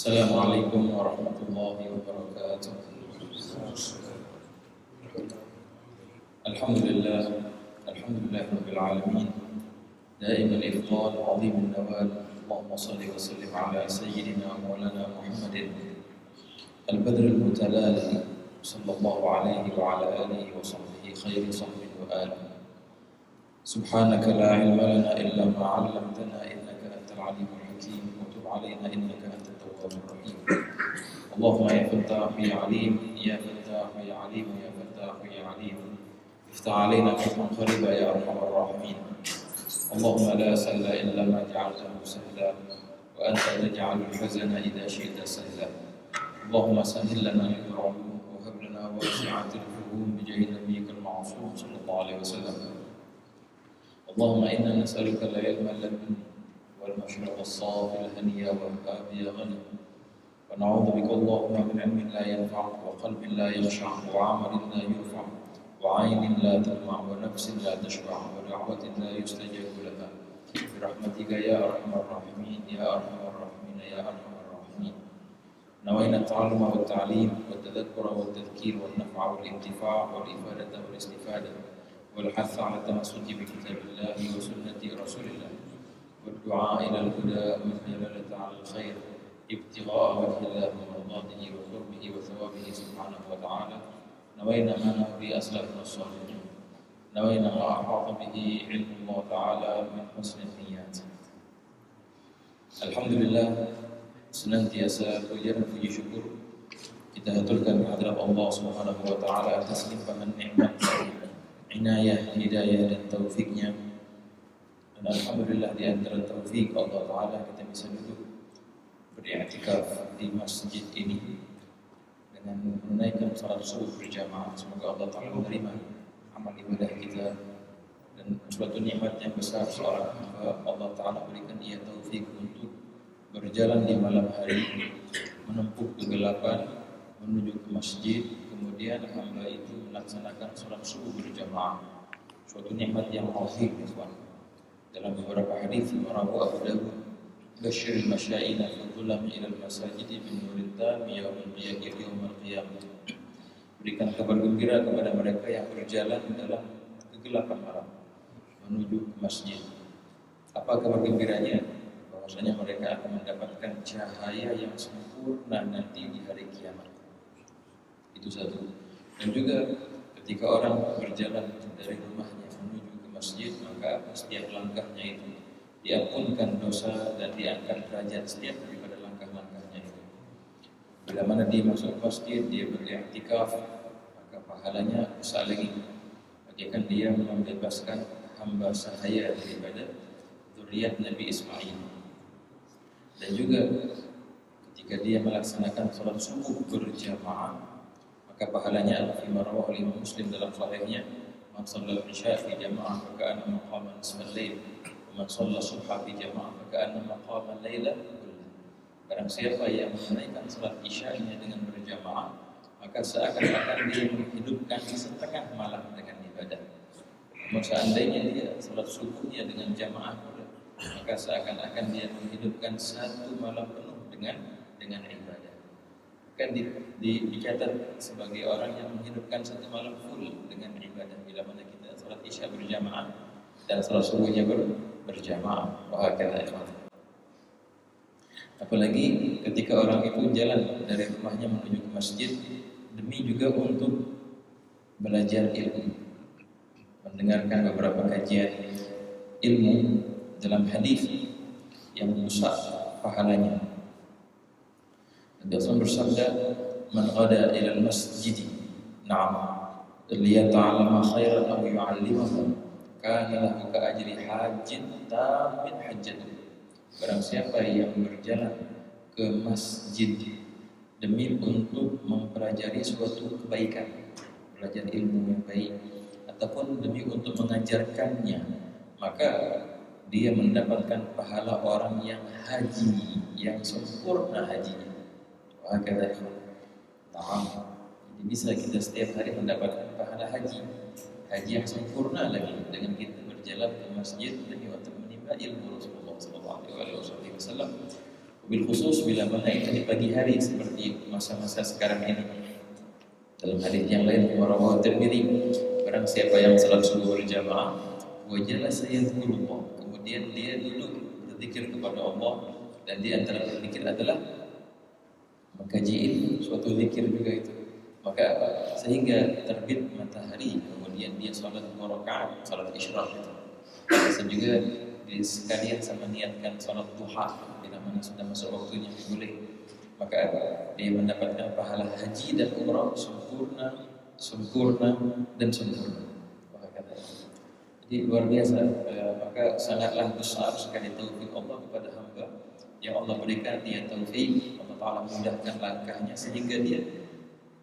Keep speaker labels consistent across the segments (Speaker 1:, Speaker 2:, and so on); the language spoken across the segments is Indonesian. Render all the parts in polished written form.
Speaker 1: Assalamualaikum warahmatullahi wabarakatuh. Alhamdulillah, alhamdulillah rabbil alamin. دائما الإفضال عظيم النوال. اللهم صل وسلم على سيدنا مولانا محمد البدر المتلالي صلى الله عليه وعلى آله وصحبه خير صحبه وآله. سبحانك لا علم لنا إلا ما علمتنا إنك أنت العليم الحكيم وتب علينا إنك أنت التواب الرحيم. اللهم يا فتاح يا عليم يا فتاح يا عليم يا فتاح يا عليم افتح علينا فتحا قريبا يا أرحم الراحمين. اللهم لا سهل إلا ما جعلته سهلا وأنت تجعل الحزن إذا شئت سهلا. اللهم سهل لنا العلوم وهب لنا واسعة الفهوم بجاه نبيك المعصوم صلى الله عليه وسلم. اللهم إنا نسألك العلم اللدني والمشرب الصافي الهني والآبي غني، ونعوذ بك اللهم من علم لا ينفع وقلب لا يخشع وعمل لا يرفع وعين لا تدمع ونفس لا تشبع ودعوة لا يستجاب لها برحمتك يا أرحم الراحمين يا أرحم الراحمين يا أرحم الراحمين. نوينا التعلم والتعليم والتذكر والتذكير والنفع والانتفاع والإفادة والاستفادة والحث على التمسك بكتاب الله وسنة رسول الله والدعاء إلى الهدى والدلالة على الخير ابتغاء وجه الله ومرضاته وقربه وثوابه سبحانه وتعالى. نوينا ما نهدي أسلافنا الصالحين، نوينا ما أحاط به علم الله تعالى من حسن النيات. Alhamdulillah, senantiasa puja dan puji syukur kita haturkan kehadirat Allah Subhanahu wa taala atas limpahan nikmat, inayah, hidayah dan taufiknya. Dan alhamdulillah di antara taufik Allah taala kita bisa duduk beriktikaf di masjid ini dengan menunaikan salat subuh berjamaah. Semoga Allah taala menerima amal ibadah kita, dan suatu nikmat yang besar seorang hamba Allah taala berikan ia taufik untuk berjalan di malam hari, menempuh kegelapan menuju ke masjid, kemudian hamba itu melaksanakan salat subuh berjamaah. Suatu nikmat yang azim, ya kawan. Dalam beberapa hadis rawahu Abu Dawud, basyiril masyaina fi dhulam ila al-masajid bin nurin tam yaumil qiyamah. Berikan kabar gembira kepada mereka yang berjalan dalam kegelapan malam menuju ke masjid. Apa kabar gembiranya? Bahwasanya mereka akan mendapatkan cahaya yang sempurna nanti di hari kiamat. Itu satu. Dan juga ketika orang berjalan dari rumahnya menuju ke masjid, maka setiap langkahnya itu diampunkan dosa dan diangkat derajat setiap daripada langkah-langkahnya itu. Bila mana dia masuk masjid, dia beriktikaf, maka pahalanya besar lagi. Bagaikan dia membebaskan hamba sahaya daripada zuriat Nabi Ismail. Dan juga ketika dia melaksanakan salat subuh berjamaah, maka pahalanya al-fima rawahu Imam Muslim dalam sahihnya, man shalla al-isya fi jamaah fa ka'anna maqama nisfal lail, wa man shalla subha fi jamaah fa ka'anna maqama al-laila kullah. Barang siapa yang menunaikan salat isya-nya dengan berjamaah, maka seakan-akan dia menghidupkan setengah malam dengan ibadah. Namun seandainya dia salat subuhnya dengan jamaah, maka seakan-akan dia menghidupkan satu malam penuh dengan ibadah. Kan dicatat sebagai orang yang menghidupkan satu malam full dengan ibadah bila mana kita salat isya berjamaah dan salat subuhnya berjamaah. Wahakala ikhwan. Apalagi ketika orang itu jalan dari rumahnya menuju ke masjid demi juga untuk belajar ilmu, mendengarkan beberapa kajian ilmu dalam hadis yang besar pahalanya. Nabi SAW bersabda, "Man ghada ila al-masjid, na'am, liyata'allama khairan aw yu'allimahu, kana lahu ka ajri hajjin tamin hajjatuh." Barang siapa yang berjalan ke masjid demi untuk mempelajari suatu kebaikan, belajar ilmu yang baik, ataupun demi untuk mengajarkannya, maka dia mendapatkan pahala orang yang haji, yang sempurna hajinya. Wahakala ikhwan. Nah, jadi bisa kita setiap hari mendapatkan pahala haji yang sempurna lagi dengan kita berjalan ke masjid demi untuk menimba ilmu Rasulullah SAW. Bil khusus bila mana itu di pagi hari seperti masa-masa sekarang ini. Dalam hadis yang lain rawahu Tirmidzi, barang siapa yang salat subuh berjamaah, wajalah sayadhkurullah, kemudian dia duduk berzikir kepada Allah, dan di antara berzikir adalah mengkaji ilmu, suatu zikir juga itu. Maka sehingga terbit matahari, kemudian dia salat 2 rakaat, salat isyraq itu. Bisa juga sekalian sama niatkan salat duha bila mana sudah masuk waktunya boleh. Maka dia mendapatkan pahala haji dan umrah sempurna, sempurna dan sempurna. Jadi luar biasa. Maka sangatlah besar sekali taufik Allah kepada hamba yang Allah berikan dia taufik. Allah Taala mudahkan langkahnya sehingga dia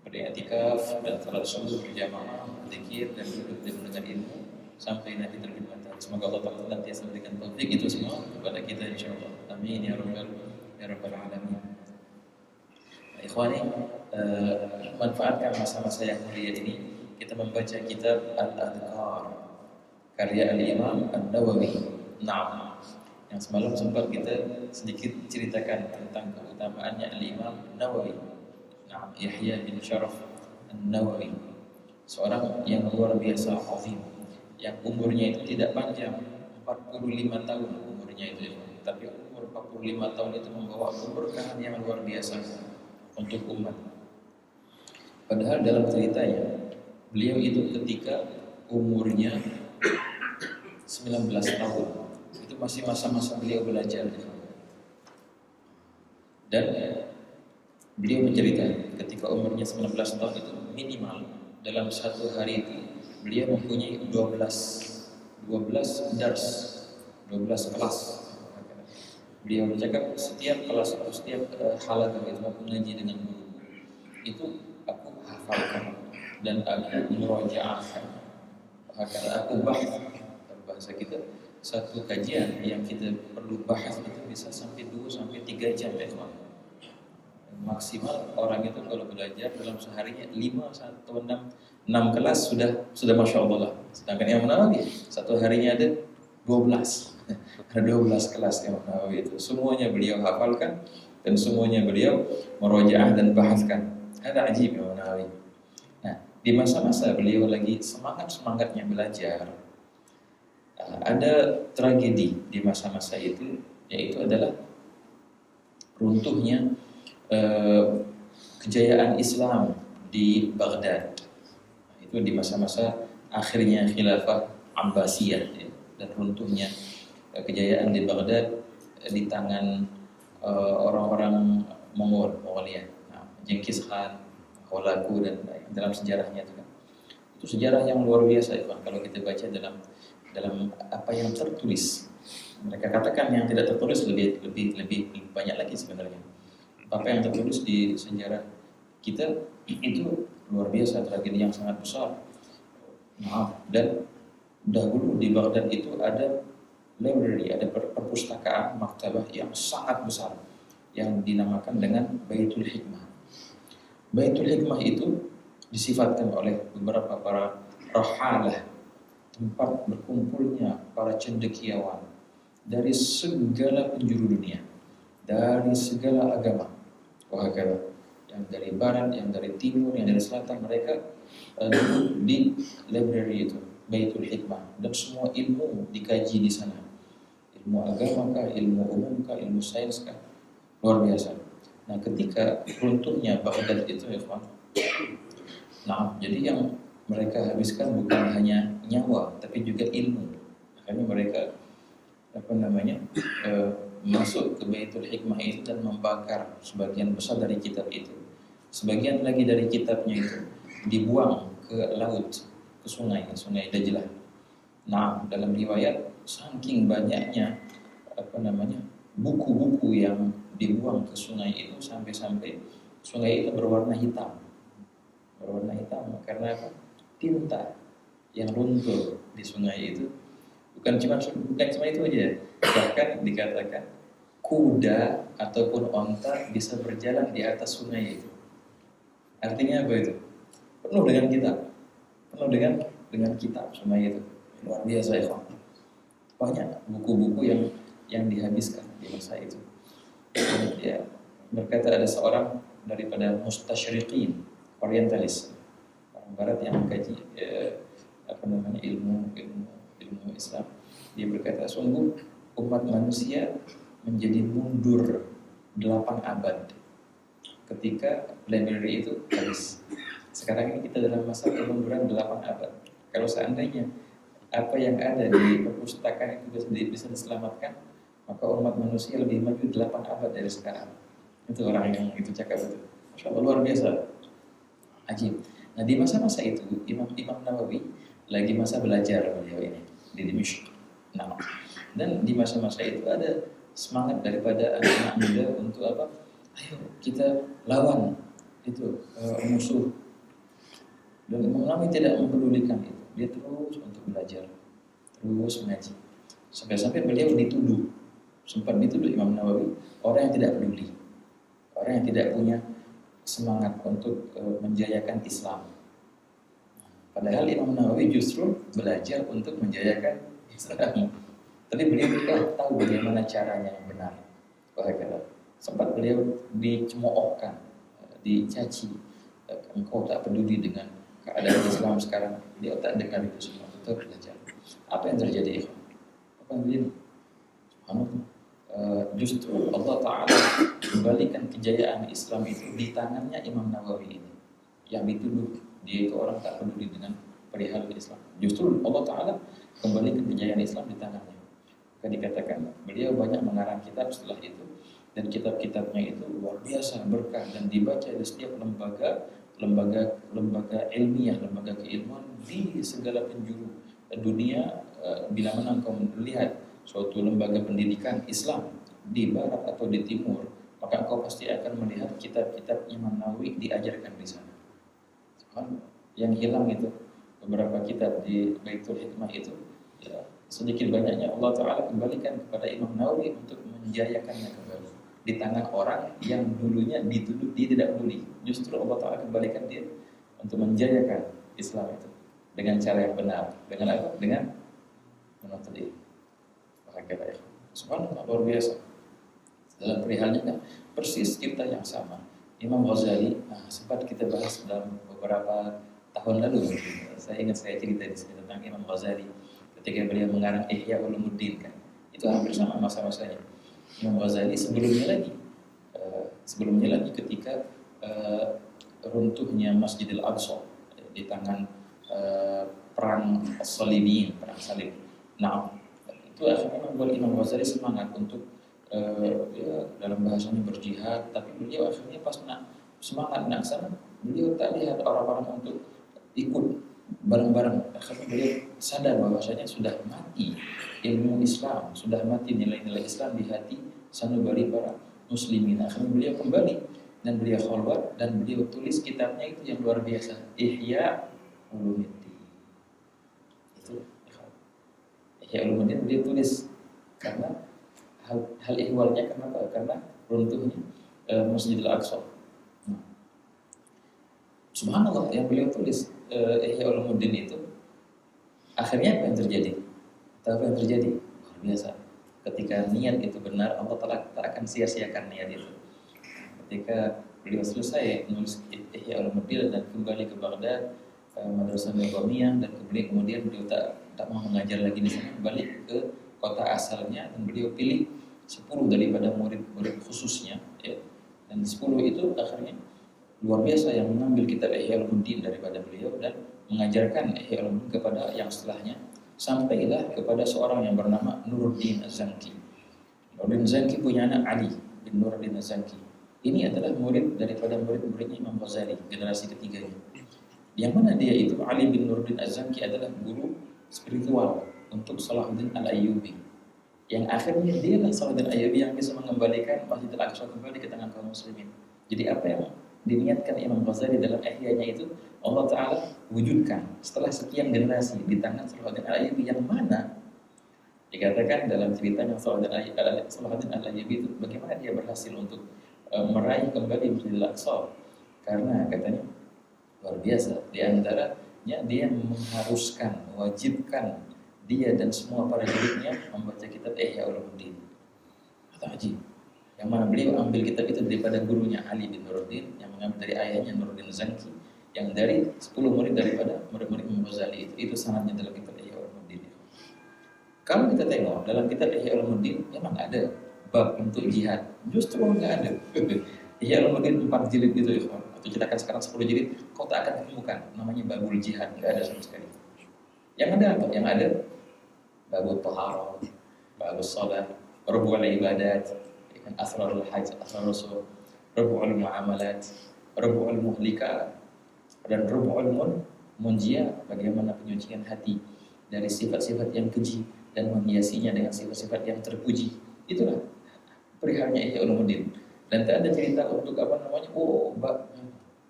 Speaker 1: beriktikaf dan salat subuh berjamaah, berzikir dan duduk dan mendengar ilmu sampai nanti terbit matahari. Semoga Allah Taala senantiasa memberikan taufik itu semua kepada kita insyaallah. Amin ya rabbal alamin. Ikhwani, manfaatkan masa-masa yang mulia ini kita membaca kitab Al-Adhkar karya Al-Imam An-Nawawi. Nah, yang semalam sempat kita sedikit ceritakan tentang keutamaannya Al-Imam An-Nawawi. Nah, Yahya bin Sharaf An-Nawawi, seorang yang luar biasa azim, yang umurnya itu tidak panjang, 45 tahun umurnya itu, tapi umur 45 tahun itu membawa keberkahan yang luar biasa untuk umat. Padahal dalam ceritanya beliau itu ketika umurnya 19 tahun itu masih masa-masa beliau belajar. Dan beliau menceritakan ketika umurnya 19 tahun itu minimal dalam satu hari itu beliau mempunyai 12 dars, 12 kelas. Beliau bercakap setiap kelas atau setiap halaqah itu aku ngaji dengan guru itu aku hafalkan dan aku murajaahkan. Bahkan aku bahas, bahasa kita satu kajian yang kita perlu bahas itu bisa sampai 2 sampai 3 jam ya teman. Maksimal orang itu kalau belajar dalam seharinya 5 atau 6 kelas sudah masya Allah lah. Sedangkan yang Nawawi satu harinya ada 12. Ada 12 kelas Imam Nawawi itu. Semuanya beliau hafalkan dan semuanya beliau merajaah dan bahaskan. Ada ajib Imam Nawawi. Nah, di masa-masa beliau lagi semangat-semangatnya belajar, ada tragedi di masa-masa itu, yaitu adalah runtuhnya kejayaan Islam di Baghdad. Itu di masa-masa akhirnya khilafah Abbasiyah ya, dan runtuhnya kejayaan di Baghdad di tangan orang-orang Mongolia. Nah, Genghis Khan, Hulagu dan dalam sejarahnya itu kan. Itu sejarah yang luar biasa itu kan. Kalau kita baca dalam apa yang tertulis. Mereka katakan yang tidak tertulis lebih banyak lagi sebenarnya. Apa yang tertulis di sejarah kita itu luar biasa, tragedi yang sangat besar. Dan dahulu di Baghdad itu ada library, ada perpustakaan maktabah yang sangat besar yang dinamakan dengan Baitul Hikmah. Baitul Hikmah itu disifatkan oleh beberapa para rahalah, tempat berkumpulnya para cendekiawan dari segala penjuru dunia, dari segala agama, yang dari barat, yang dari timur, yang dari selatan, mereka di library itu Baitul Hikmah, dan semua ilmu dikaji di sana. Ilmu agama kah, ilmu umum kah, ilmu sains kah, luar biasa. Nah, ketika runtuhnya Baghdad itu ya Pak, nah jadi yang mereka habiskan bukan hanya nyawa tapi juga ilmu. Makanya mereka masuk ke Baitul Hikmah itu dan membakar sebagian besar dari kitab itu. Sebagian lagi dari kitabnya itu dibuang ke laut, ke sungai Dajlah. Nah, dalam riwayat saking banyaknya buku-buku yang dibuang ke sungai itu sampai sungai itu berwarna hitam. Berwarna hitam karena apa? Tinta yang runtuh di sungai itu bukan cuma itu aja. Bahkan dikatakan kuda ataupun onta bisa berjalan di atas sungai itu. Artinya apa itu? Penuh dengan kitab. Penuh dengan kitab sungai itu. Luar biasa ya, banyak buku-buku yang dihabiskan di masa itu. Dia berkata ada seorang daripada mustasyriqin, orientalis, orang barat yang mengkaji ilmu Islam. Dia berkata, sungguh umat manusia menjadi mundur 8 abad ketika BlackBerry itu habis. Sekarang ini kita dalam masa kemunduran 8 abad. Kalau seandainya apa yang ada di perpustakaan itu bisa diselamatkan, maka umat manusia lebih maju 8 abad dari sekarang. Itu orang yang itu cakap itu. Masya Allah, luar biasa. Ajib. Nah di masa-masa itu Imam Nawawi lagi masa belajar beliau ini di Dimysh. Nah, dan di masa-masa itu ada semangat daripada anak-anak muda untuk apa? Ayo kita lawan itu musuh. Dan Imam Nawawi tidak mempedulikan itu. Dia terus untuk belajar, terus mengaji. Sampai-sampai beliau dituduh, sempat dituduh Imam Nawawi orang yang tidak peduli, orang yang tidak punya semangat untuk menjayakan Islam. Padahal Imam Nawawi justru belajar untuk menjayakan Islam. Tapi beliau juga tahu bagaimana caranya yang benar. Bahkan sempat beliau dicemoohkan, dicaci, engkau tak peduli dengan keadaan Islam sekarang. Dia tak dengar itu semua, tetap belajar. Apa yang terjadi? Apa yang terjadi? Justru Allah Ta'ala kembalikan kejayaan Islam itu di tangannya Imam Nawawi ini, yang dituduh dia itu orang tak peduli dengan perihal Islam. Justru Allah Ta'ala kembalikan kejayaan Islam di tangannya. Maka dikatakan beliau banyak mengarang kitab setelah itu, dan kitab-kitabnya itu luar biasa berkah dan dibaca di setiap lembaga ilmiah, lembaga keilmuan di segala penjuru dunia. Bila mana engkau melihat suatu lembaga pendidikan Islam di barat atau di timur, maka engkau pasti akan melihat kitab-kitab Imam Nawawi diajarkan di sana. Yang hilang itu beberapa kitab di Baitul Hikmah itu, ya, sedikit banyaknya Allah Ta'ala kembalikan kepada Imam Nawawi untuk menjayakannya kembali di tangan orang yang dulunya dituduh dia tidak peduli. Justru Allah Ta'ala kembalikan dia untuk menjayakan Islam itu dengan cara yang benar. Dengan apa? Dengan menuntut ilmu. Maka subhanallah, luar biasa. Dalam perihalnya kan persis kita yang sama. Imam Ghazali, sempat kita bahas dalam beberapa tahun lalu. Saya ingat saya cerita di sini tentang Imam Ghazali ketika beliau mengarang Ihya Ulumuddin kan. Itu hampir sama masa-masanya. Imam Ghazali sebelumnya lagi ketika runtuhnya Masjidil Aqsa di tangan perang As-Salibiyin, perang salib. Nah, itu akhirnya membuat Imam Ghazali semangat untuk dalam bahasanya berjihad. Tapi beliau akhirnya pas semangat nak sana, beliau tak lihat orang-orang untuk ikut bareng-bareng. Akhirnya beliau sadar bahwasanya sudah mati ilmu Islam, sudah mati nilai-nilai Islam di hati sanubari para muslimin. Akhirnya beliau kembali dan beliau khalwat dan beliau tulis kitabnya itu yang luar biasa, Ihya Ulumuddin. Itu Ihya Ulumuddin beliau tulis karena hal ihwalnya. Kenapa? Karena runtuhnya Masjidil Aqsa. Subhanallah, yang beliau tulis Ihya Ulumuddin itu akhirnya apa yang terjadi? Tahu apa yang terjadi? Luar biasa. Ketika niat itu benar, Allah tak akan sia-siakan niat itu. Ketika beliau selesai menulis Ihya Ulumuddin dan kembali ke Baghdad, Madrasah Nizamiyah, dan kemudian beliau tak mau mengajar lagi di sana, kembali ke kota asalnya, dan beliau pilih 10 daripada murid-murid khususnya, ya. Dan 10 itu akhirnya luar biasa yang mengambil kitab Ihya Ulumuddin daripada beliau dan mengajarkan Ihya Ulumuddin kepada yang setelahnya, sampailah kepada seorang yang bernama Nuruddin Az-Zanki. Nuruddin Az-Zanki punya anak Ali bin Nuruddin Az-Zanki. Ini adalah murid daripada murid-muridnya Imam Ghazali, generasi ketiganya. Yang mana dia itu, Ali bin Nuruddin Az-Zanki, adalah guru spiritual untuk Salahuddin Al-Ayyubi. Yang akhirnya dialah Salahuddin Al-Ayyubi yang bisa mengembalikan Masjidil Aqsa kembali ke tangan kaum muslimin. Jadi apa yang diniatkan Imam Ghazali dalam Ihya'nya itu, Allah Ta'ala wujudkan setelah sekian generasi di tangan Salahuddin Al-Ayyubi, yang mana dikatakan dalam ceritanya Salahuddin Al-Ayyubi itu bagaimana dia berhasil untuk meraih kembali Masjidil Aqsa. Karena katanya luar biasa, di antaranya dia mengharuskan, mewajibkan dia dan semua para muridnya membaca kitab Ihya Ulumuddin. Kata haji, Yang mana beliau ambil kitab itu daripada gurunya Ali bin Nuruddin, yang mengambil dari ayahnya Nuruddin Zanki, yang dari 10 murid daripada murid-murid Imam Ghazali. Itu sanadnya dalam kitab Ihya Ulumuddin. Kalau kita tengok dalam kitab Ihya Ulumuddin memang ada bab untuk jihad, justru enggak ada. Ihya Ulumuddin 4 jilid itu ya, atau cetakan sekarang 10 jilid, kau tak akan temukan namanya babul jihad, enggak ada sama sekali. Yang ada apa? Yang ada babul taharah, babul salat, rubul ibadat, asrarul hajj, asrarul rasul, rubul muamalat, rubul muhlikat, dan rubul munjia, bagaimana penyucian hati dari sifat-sifat yang keji dan menghiasinya dengan sifat-sifat yang terpuji. Itulah perihalnya Ihya Ulumuddin. Dan tak ada cerita untuk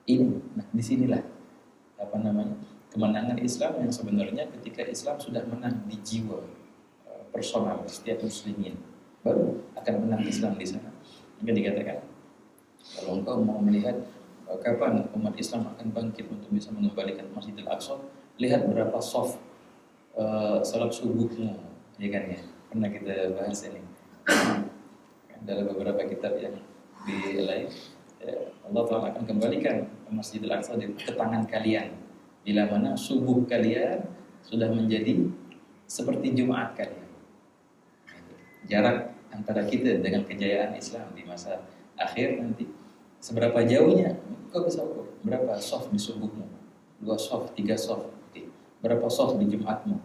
Speaker 1: ini. Nah, disinilah kemenangan Islam yang sebenarnya ketika Islam sudah menang di jiwa personal setiap muslimin, baru akan menang Islam di sana. Maka dikatakan kalau engkau mau melihat kapan umat Islam akan bangkit untuk bisa mengembalikan Masjidil Aqsa, lihat berapa soft salat subuhmu, ya kan ya. Pernah kita bahas ini dalam beberapa kitab yang di lain. Allah Ta'ala akan kembalikan Masjidil Aqsa ke tangan kalian bila mana subuh kalian sudah menjadi seperti Jumat kalian. Jarak antara kita dengan kejayaan Islam di masa akhir nanti seberapa jauhnya kau bisa ukur. Berapa soft di subuhmu, 2 soft, 3 soft, okay. Berapa soft di Jumatmu,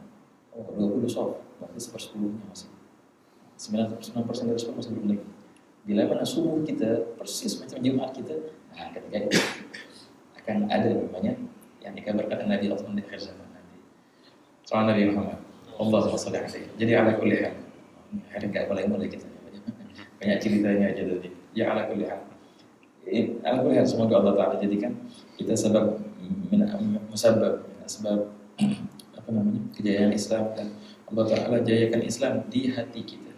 Speaker 1: 20 soft, berarti 1/10-nya masih 99% dari soft masih belum lagi. Bila mana subuh kita persis macam Jumat kita, nah ketika itu akan ada namanya yang dikabarkan Nabi Allah di akhir zaman nanti. Soal Nabi Muhammad, Allahumma shalli alaihi. Jadi ala kulli hal, hari enggak boleh mulai kita banyak ceritanya aja tadi. Ya ala kulli hal. Ala kulli hal, semoga Allah Ta'ala jadikan kita sebab kejayaan Islam, dan Allah Ta'ala jayakan Islam di hati kita.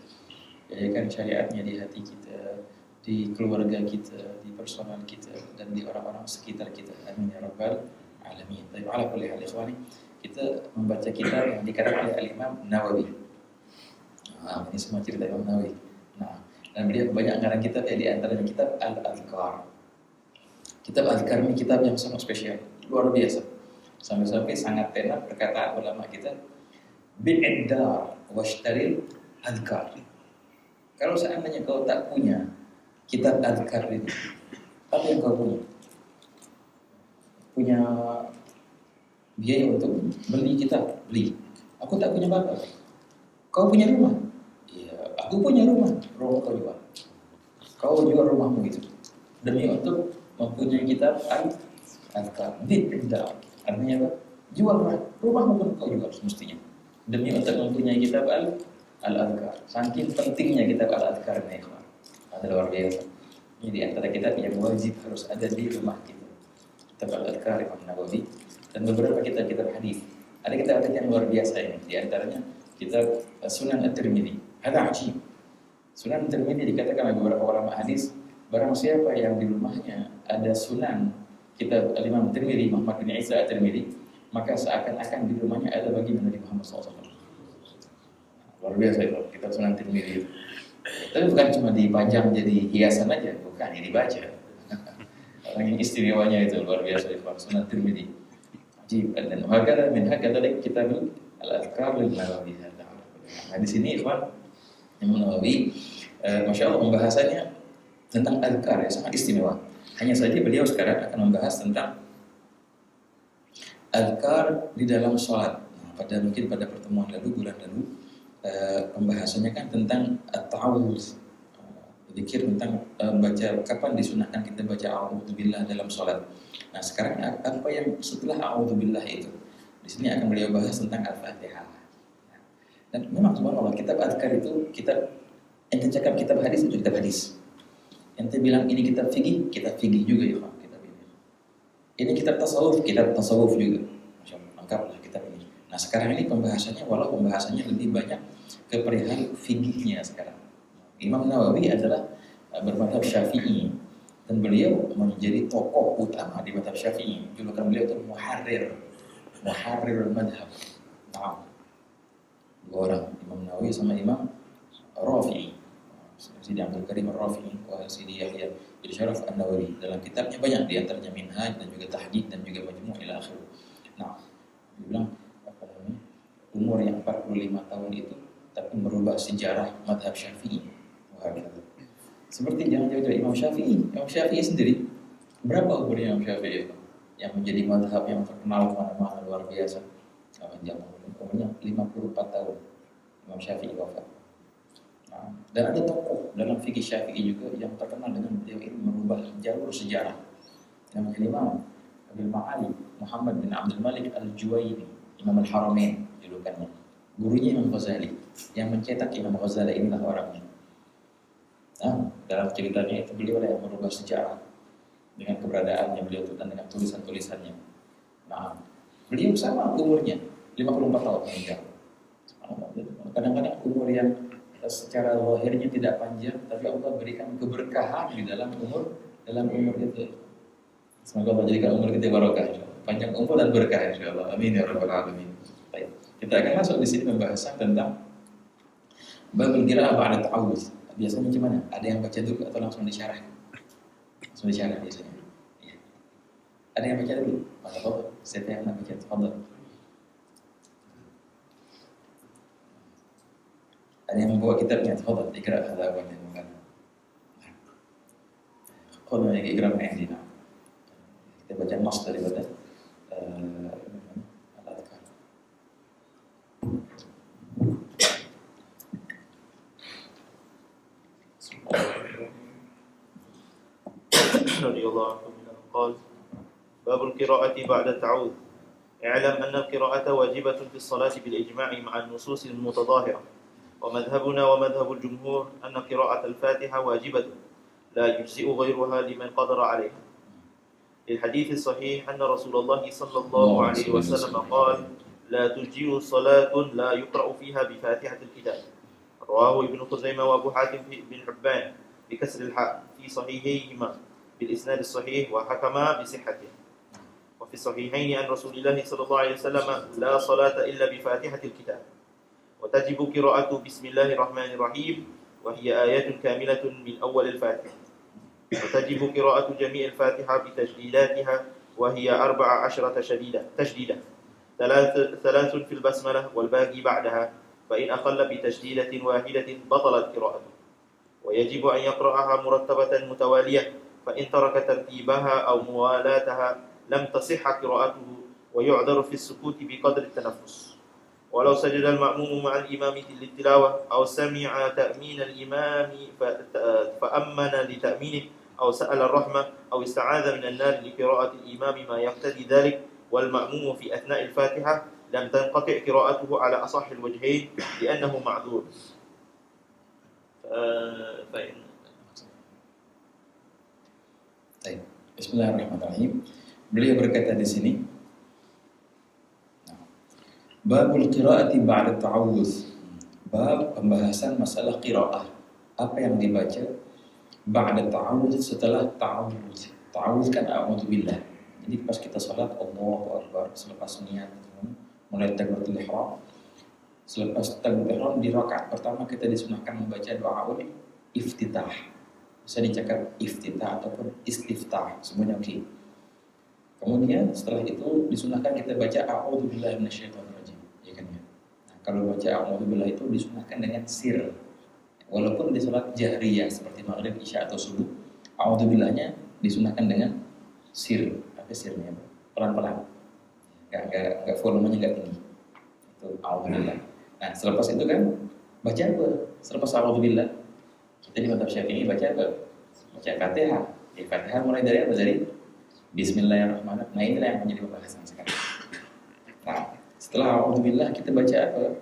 Speaker 1: Jayakan syariatnya di hati kita, di keluarga kita, di personal kita, dan di orang-orang sekitar kita. Amin ya rabbal alamin. Tapi ala kulli hal ikhwani, kita membaca kitab yang dikatakan oleh Al-Imam Nawawi. Nah, ini semua cerita Imam Nawawi. Nah, dan beliau banyak ngarang kitab, di antaranya kitab Al-Adhkar. Kitab Al-Adhkar ini kitab yang sangat spesial, luar biasa. Sampai-sampai sangat tenar perkataan ulama kita, bi'id-dar washtaril adhkar. Kalau seandainya kau tak punya kitab Adhkar ini, apa yang kau punya? Punya biaya untuk beli kitab, beli. Aku tak punya apa-apa. Kau punya rumah? Iya, aku punya rumah. Rumah kau jual. Kau jual rumahmu itu demi untuk mempunyai kitab Adhkar. Bid'ah. Artinya apa? Jual rumahmu pun kau jual semestinya demi untuk mempunyai kitab Al-Adhkar. Saking pentingnya kitab Al-Adhkar ini, ada luar biasa. Ini di antara kitab yang wajib harus ada di rumah kita. Kitab Al-Adhkar Imam Nawawi dan beberapa kitab-kitab hadis. Ada kitab yang luar biasa ini. Di antaranya kitab Sunan At-Tirmidzi. Ada ajib. Sunan At-Tirmidzi dikatakan oleh beberapa ulama hadis, barang siapa yang di rumahnya ada Sunan kitab Imam At-Tirmidzi, Muhammad bin Isa At-Tirmidzi, maka seakan-akan di rumahnya ada baginda Nabi Muhammad SAW. Luar biasa itu kitab Sunan Tirmidzi. Tapi bukan cuma dipajang jadi hiasan aja, bukan, ini dibaca. Orang yang istimewanya itu luar biasa itu Sunan Tirmidzi. Ajib. Dan hakada min hakada kitab Al-Adhkar lil Nawawi. Nah di sini ikhwan Imam Nawawi, masya Allah pembahasannya tentang adhkar ya sangat istimewa. Hanya saja beliau sekarang akan membahas tentang adhkar di dalam sholat. Nah, mungkin pada pertemuan lalu, bulan lalu, pembahasannya kan tentang at-ta'awudz, zikir tentang baca kapan disunahkan kita baca a'udzubillah dalam sholat. Nah sekarang apa yang setelah a'udzubillah itu? Di sini akan beliau bahas tentang Al-Fatihah. Dan memang subhanallah kitab adhkar itu kitab, ente cakap kitab hadis itu kitab hadis. Ente bilang ini kitab fikih juga ya Pak, kitab ini. Ini kitab tasawuf juga. Masyaallah, lengkaplah kitab ini. Nah, sekarang ini pembahasannya lebih banyak ke perihal fikihnya sekarang. Imam Nawawi adalah bermadzhab Syafi'i dan beliau menjadi tokoh utama di mazhab Syafi'i. Julukan beliau itu muharrir madhab. Nah, 2 orang, Imam Nawawi sama Imam Rafi'i. Sidi Abdul Karim Ar-Rafi'i wa Sidi Yahya bin Syaraf An-Nawawi. Dalam kitabnya banyak, di antaranya Minhaj dan juga Tahdid dan juga Majmu' ila akhir. Nah, dia bilang umur yang 45 tahun itu tapi merubah sejarah mazhab Syafi'i. Wah, seperti jangan jauh dari Imam Syafi'i. Imam Syafi'i sendiri, berapa umurnya Imam Syafi'i itu? Yang menjadi mazhab yang terkenal kemana-mana luar biasa. Umurnya 54 tahun Imam Syafi'i wafat. Nah, dan ada tokoh dalam fikih Syafi'i juga yang terkenal dengan beliau ini merubah jalur sejarah. Namanya Imam Abil Ma'ali Muhammad bin Abdul Malik Al-Juwaini, Imam Al-Haramain julukannya. Gurunya Imam Ghazali, yang mencetak Imam Ghazali inilah orangnya. Nah, dalam ceritanya itu beliau yang merubah sejarah dengan keberadaannya beliau dan dengan tulisan-tulisannya. Nah, beliau sama umurnya 54 tahun meninggal. Kadang-kadang umur yang secara lahirnya tidak panjang, tapi Allah berikan keberkahan di dalam umur itu. Semoga Allah jadikan umur kita barokah, panjang umur dan berkah insyaallah. Amin ya rabbal alamin. Baik. Kita akan masuk di sini membahas tentang babul qiraah ba'da ta'awudz. Biasanya gimana? Ada yang baca dulu atau langsung disyarah? Langsung disyarah biasanya. Ya. Ada yang baca dulu? Atau siapa yang nak baca? Tafadhal. Ada yang membawa kitabnya? Tafadhal, ikra hadza awal yang mana? Qul ma ikra ma indina. Kita baca nas daripada al-adhkar.
Speaker 2: رضي الله عنه قال باب القراءة بعد التعوذ اعلم أن القراءة واجبة في الصلاة بالإجماع مع النصوص المتظاهرة ومذهبنا ومذهب الجمهور أن قراءة الفاتحة واجبة لا يجزئ غيرها لمن قدر عليها للحديث الصحيح أن رسول الله صلى الله عليه وسلم قال لا تجزئ صلاة لا يقرأ فيها بفاتحة الكتاب رواه ابن خزيمة وأبو حاتم بن حبان بكسر الحاء في صحيحيهما بالإسناد الصحيح وحكما بصحته وفي الصحيحين عن رسول الله صلى الله عليه وسلم لا صلاة إلا بفاتحة الكتاب وتجب قراءة بسم الله الرحمن الرحيم وهي آيات كاملة من أول الفاتحة وتجب قراءة جميع الفاتحة بتجديداتها وهي 14 تشديدة ثلاث في البسملة والباقي بعدها فإن أخل بتشديدة واحدة بطلت قراءته ويجب أن يقرأها مرتبة متوالية فإن ترك ترتيبها أو موالاتها لم تصح قراءته ويعذر في السكوت بقدر التنفس ولو سجد المأموم مع الإمام للتلاوة أو سمع تأمين الإمام فأمن لتأمينه أو سأل الرحمة أو استعاذ من النار لقراءة الإمام ما يقتضي ذلك والمأموم في أثناء الفاتحة لم تنقطع قراءته على أصح الوجهين لأنه معذور فإن
Speaker 1: Bismillahirrahmanirrahim. Beliau berkata di sini, babul qiraati ba'da ta'awudz. Bab pembahasan masalah qiraah. Apa yang dibaca ba'da ta'awudz, setelah ta'awudz. Ta'awudz kan a'udzu billah. Jadi pas kita salat Allahu Akbar, selepas niat mulai takbiratul ihram. Selepas takbiratul ihram di rakaat pertama kita disunahkan membaca doa iftitah. Bisa dicakap iftitah ataupun istiftah, semuanya oke. Kemudian setelah itu disunahkan kita baca a'udzubillahi minasyaitonirrajim, ya kan ya. Nah, kalau baca a'udzubillah itu disunahkan dengan sir. Walaupun di salat jahriyah seperti maghrib, isya atau subuh, a'udzubillahnya disunahkan dengan sir. Apa sirnya? Pelan-pelan. Enggak volumenya enggak tinggi. Itu a'udzubillah. Nah, selepas itu kan baca apa? Selepas a'udzubillah kita di mazhab Syafi'i baca apa? Baca Fatihah. Di Fatihah mulai dari apa? Dari Bismillahirrahmanirrahim. Nah, inilah yang menjadi pembahasan sekarang. Nah, setelah A'udzubillah kita baca apa?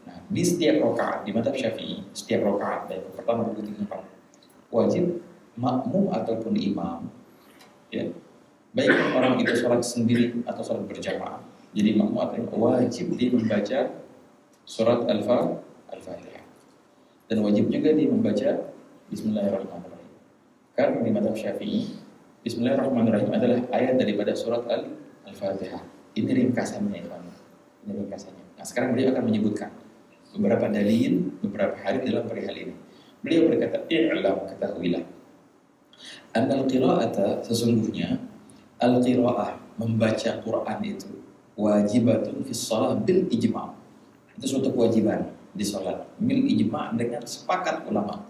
Speaker 1: Nah, di setiap rakaat di mazhab Syafi'i, setiap rakaat baik pertama, kedua, ketiga, keempat, wajib makmum ataupun imam, ya, baik orang itu sholat sendiri atau sholat berjamaah. Jadi makmum atau imam wajib dia membaca surat Al-Fatihah. Dan wajib juga dia membaca Bismillahirrahmanirrahim. Karena di mazhab Syafi'i, Bismillahirrahmanirrahim adalah ayat daripada surat Al-Fatihah. Ini ringkasannya, Ikhwan. Ini ringkasannya. Nah, sekarang beliau akan menyebutkan beberapa dalil, beberapa hadis dalam perihal ini. Beliau berkata, "I'lam, ketahuilah, annal qira'ata, sesungguhnya al-qira'ah, membaca Quran itu wajibatun fis shalah bil ijma'." Itu suatu kewajiban di salat bil ijma' dengan sepakat ulama.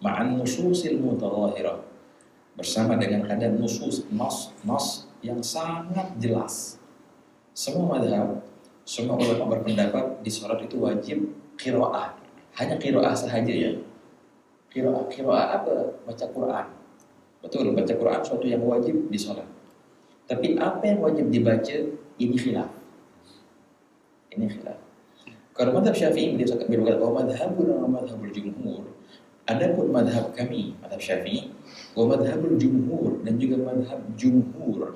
Speaker 1: Ma'an nususil mutadhahirah, bersama dengan ada nusus nas yang sangat jelas. Semua madhab, semua ulama berpendapat di salat itu wajib qiraah. Hanya qiraah sahaja ya. Qiraah apa? Baca Quran. Betul, baca Quran suatu yang wajib di salat. Tapi apa yang wajib dibaca, ini khilaf. Ini khilaf. Kalau madhab Syafi'i beliau berkata bahwa madhabul jumhur, adapun madhab kami, madhab Syafi'i, wa madhabul jumhur, dan juga madhab jumhur.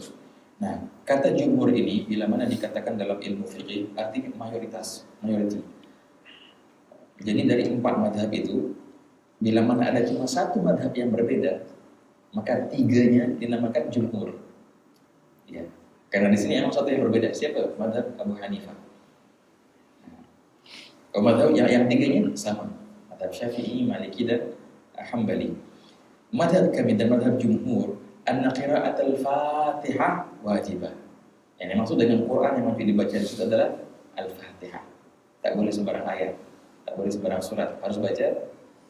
Speaker 1: Nah, kata jumhur ini bila mana dikatakan dalam ilmu fiqih artinya mayoritas, majority. Jadi dari 4 madhab itu, bila mana ada cuma satu madhab yang berbeda, maka 3-nya dinamakan jumhur. Ya, karena di sini emang satu yang berbeda. Siapa? Madhab Abu Hanifah. Kalau madhab yang 3-nya sama, madhab Syafi'i, Maliki, dan Hambali. Madhab kami dan madhab jumhur, anna qira'atul Fatihah wajibah. Yang maksud dengan Quran yang wajib dibaca di situ adalah Al-Fatihah. Tak boleh sembarang ayat, tak boleh sembarang surat, harus baca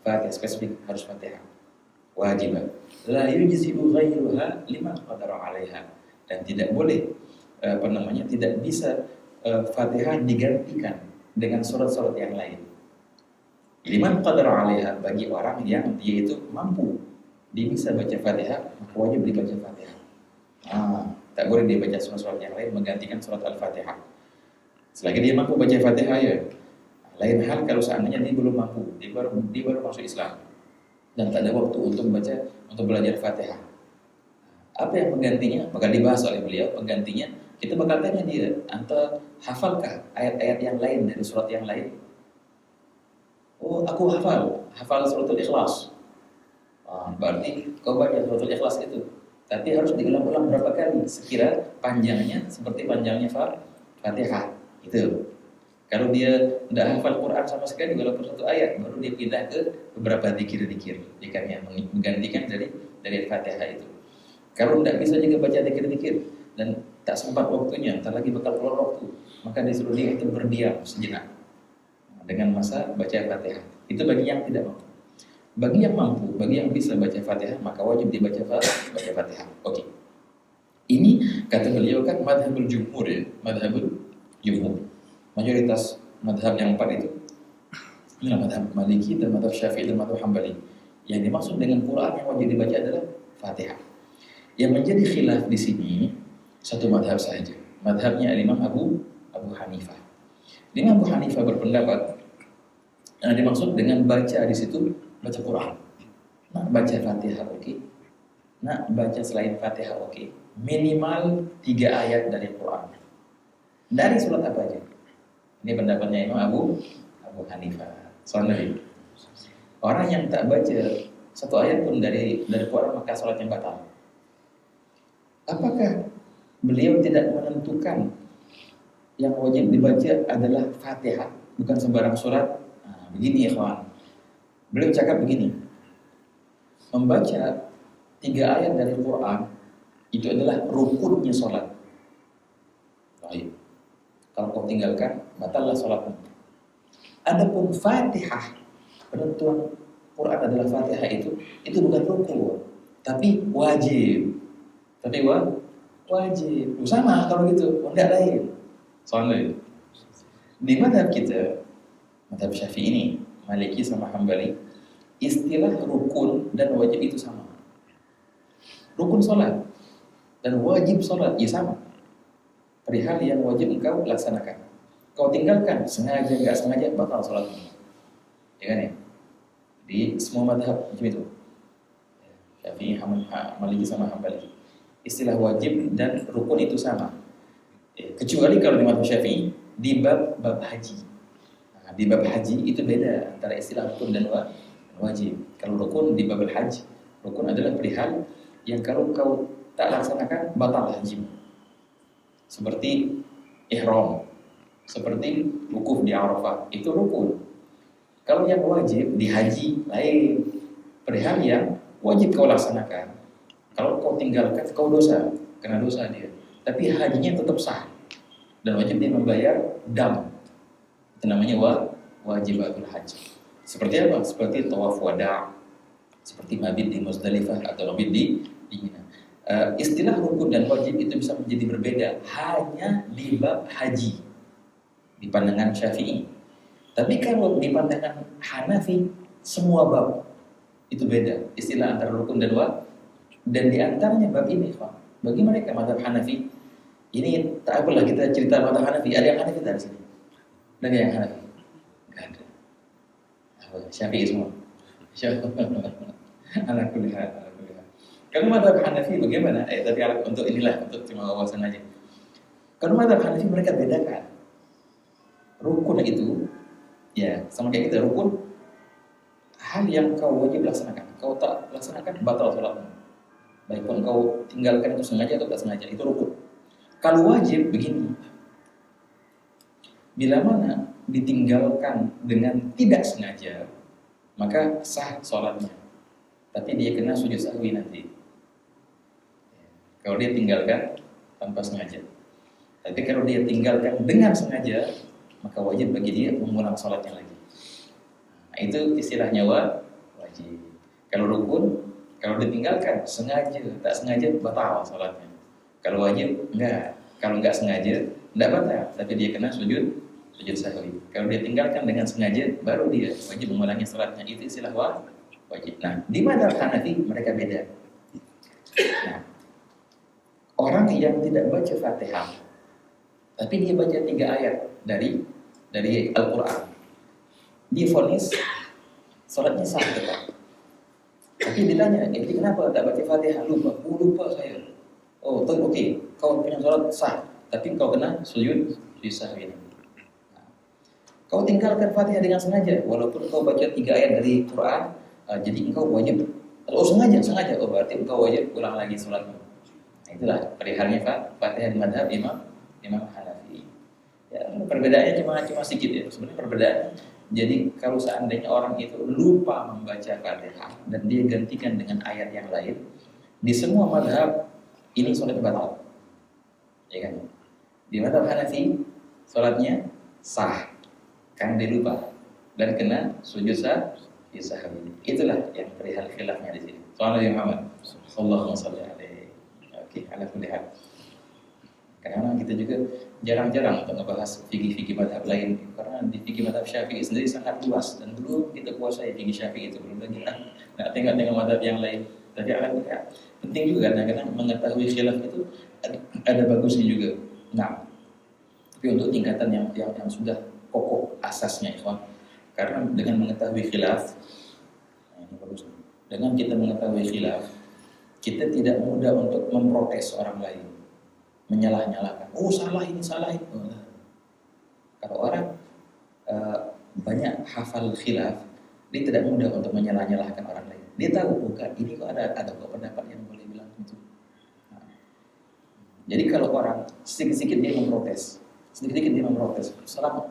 Speaker 1: Fatihah, spesifik harus Fatihah. Wajibah. La yujzi'u ghairuha liman qadara 'alaiha. Dan tidak boleh tidak bisa Fatihah digantikan dengan surat-surat yang lain. Liman qadara 'alaiha, bagi orang yang dia itu mampu, dia bisa baca Fatihah, maka wajib dibaca Fatihah. Tak boleh dia baca surat-surat yang lain menggantikan surat Al-Fatihah. Selagi dia mampu baca Fatihah ya. Lain hal kalau seandainya dia belum mampu, dia baru masuk Islam dan tak ada waktu untuk belajar Fatihah. Apa yang menggantinya? Maka dibahas oleh beliau penggantinya. Kita bakal tanya dia, anta hafalkah ayat-ayat yang lain dari surat yang lain? Oh, aku hafal suratul Ikhlas. Berarti kau baca suratul Ikhlas itu, tapi harus diulang-ulang berapa kali? Sekira panjangnya seperti panjangnya Fatihah. Itu. Kalau dia tidak hafal Quran sama sekali walaupun satu ayat, baru dia pindah ke beberapa zikir-zikir yang menggantikan dari Al-Fatihah itu. Kalau tidak bisa juga baca zikir-zikir dan tak sempat waktunya, tak lagi bakal keluar waktu, maka disuruh dia itu berdiam sejenak dengan masa baca Fatihah. Itu bagi yang tidak mampu. Bagi yang mampu, bagi yang bisa baca Fatihah, maka wajib dibaca Fatihah. Oke. Ini kata beliau kan madhabul jumhur ya, madhabul jumhur. Mayoritas madhab yang 4 itu adalah madhab Maliki dan madhab Syafi'i dan madhab Hambali. Yang dimaksud dengan Quran yang wajib dibaca adalah Fatihah. Yang menjadi khilaf di sini satu madhab saja. Madhabnya Imam Abu Hanifah. Imam Abu Hanifah berpendapat yang dimaksud dengan baca di situ baca Quran. Nak baca Fatihah oke. Nak baca selain Fatihah oke. Minimal 3 ayat dari Quran. Dari surat apa aja? Ini pendapatnya Imam Abu Hanifah. Soalnya orang yang tak baca satu ayat pun dari Quran maka salatnya batal. Apakah beliau tidak menentukan yang wajib dibaca adalah Fatihah, bukan sembarang surat? Begini ya kawan. Beliau cakap begini. Membaca 3 ayat dari Quran itu adalah rukunnya salat. Baik. Kalau kau tinggalkan, batallah salatmu. Adapun Fatihah, penentuan Quran adalah Fatihah itu bukan rukun, tapi wajib. Wajib. Sama kalau gitu, enggak lain. Soalnya di madhab kita, madhab Syafi'i ini, Maliki sama Hambali, istilah rukun dan wajib itu sama. Rukun salat dan wajib salat ya sama. Perihal yang wajib engkau laksanakan. Kau tinggalkan, sengaja enggak sengaja batal salatmu. Ya kan ya? Di semua madhab macam itu. Syafi'i, Maliki sama Hambali. Istilah wajib dan rukun itu sama. Kecuali kalau di madhab Syafi'i di bab haji. Nah, di bab haji itu beda antara istilah rukun dan wajib. Kalau rukun di bab haji, rukun adalah perihal yang kalau kau tak laksanakan batal hajimu. Seperti ihram, seperti wukuf di Arafah, itu rukun. Kalau yang wajib di haji lain, perihal yang wajib kau laksanakan. Kalau kau tinggalkan, kau dosa, kena dosa dia. Tapi hajinya tetap sah dan wajib dia membayar dam. Itu namanya wajibatul haji. Seperti apa? Seperti tawaf wada, seperti mabit di Muzdalifah atau mabit di Mina. Istilah rukun dan wajib itu bisa menjadi berbeda hanya di bab haji di pandangan Syafi'i. Tapi kalau di pandangan Hanafi semua bab itu beda istilah antara rukun dan wajib. Dan di antaranya bab ini, Pak, bagi mereka mazhab Hanafi ini tak apalah kita cerita mazhab Hanafi. Ada yang Hanafi dari sini? Ada yang Hanafi? Enggak ada. Syafi'i semua. Anak kuliah. Kalau mazhab Hanafi bagaimana? Tapi untuk inilah, untuk cuma wawasan aja. Kalau mazhab Hanafi mereka bedakan. Rukun itu, ya sama kayak kita, rukun hal yang kau wajib laksanakan. Kau tak laksanakan, batal salatmu. Baik pun kau tinggalkan itu sengaja atau tak sengaja, itu rukun. Kalau wajib begini, bila mana ditinggalkan dengan tidak sengaja, maka sah sholatnya. Tapi dia kena sujud sahwi nanti. Kalau dia tinggalkan tanpa sengaja. Tapi kalau dia tinggalkan dengan sengaja, maka wajib bagi dia mengulang sholatnya lagi. Nah, itu istilahnya wajib. Kalau rukun, kalau ditinggalkan sengaja, tak sengaja batal sholatnya. Kalau wajib enggak. Kalau enggak sengaja enggak batal, tapi dia kena sujud sahwi. Kalau dia tinggalkan dengan sengaja, baru dia wajib mengulangi sholatnya. Itu istilah wajib. Nah, di mazhab Hanafi mereka beda. Nah, orang yang tidak baca Fatihah, tapi dia baca 3 ayat dari Al-Quran, dia vonis sholatnya sah tetap. Tapi ditanya, jadi kenapa tak baca Fatihah? Lupa saya. Oh, oke. Kau punya sholat sah, tapi kau kena sujud sahwi. Kau tinggalkan Fatihah dengan sengaja, walaupun kau baca 3 ayat dari Quran, jadi engkau wajib. Oh, sengaja. Oh, berarti engkau wajib ulang lagi sholatmu. Nah, itulah perihalnya Fatihah di mazhab Imam Hanafi. Ya, perbedaannya cuma sedikit ya. Sebenarnya perbedaannya, jadi kalau seandainya orang itu lupa membaca Fatihah dan dia gantikan dengan ayat yang lain, di semua mazhab ini sholatnya batal. Ya kan? Di mazhab Hanafi sholatnya sah karena dia lupa dan kena sujud sahwi. Itulah yang perihal khilafnya di sini. Soalnya Muhammad sallallahu alaihi. Oke, ala kulli hal. Karena kita juga jarang-jarang untuk ngebahas fikih-fikih mazhab lain, karena di fikih mazhab Syafi'i sendiri sangat luas dan belum kita kuasai fikih Syafi'i itu, belum lagi nak tengok mazhab yang lain. Tapi alhamdulillah penting juga kadang-kadang mengetahui khilaf itu ada bagusnya juga. Nah, tapi untuk tingkatan yang sudah kokoh asasnya, ikhwan, karena dengan mengetahui khilaf, ini bagus. Dengan kita mengetahui khilaf, kita tidak mudah untuk memprotes orang lain, menyalah-nyalahkan. Oh, salah ini. Kalau orang banyak hafal khilaf, dia tidak mudah untuk menyalah-nyalahkan orang lain. Dia tahu bukan ini kok ada kok pendapat yang boleh bilang itu. Nah, jadi kalau orang sedikit-sedikit dia memprotes,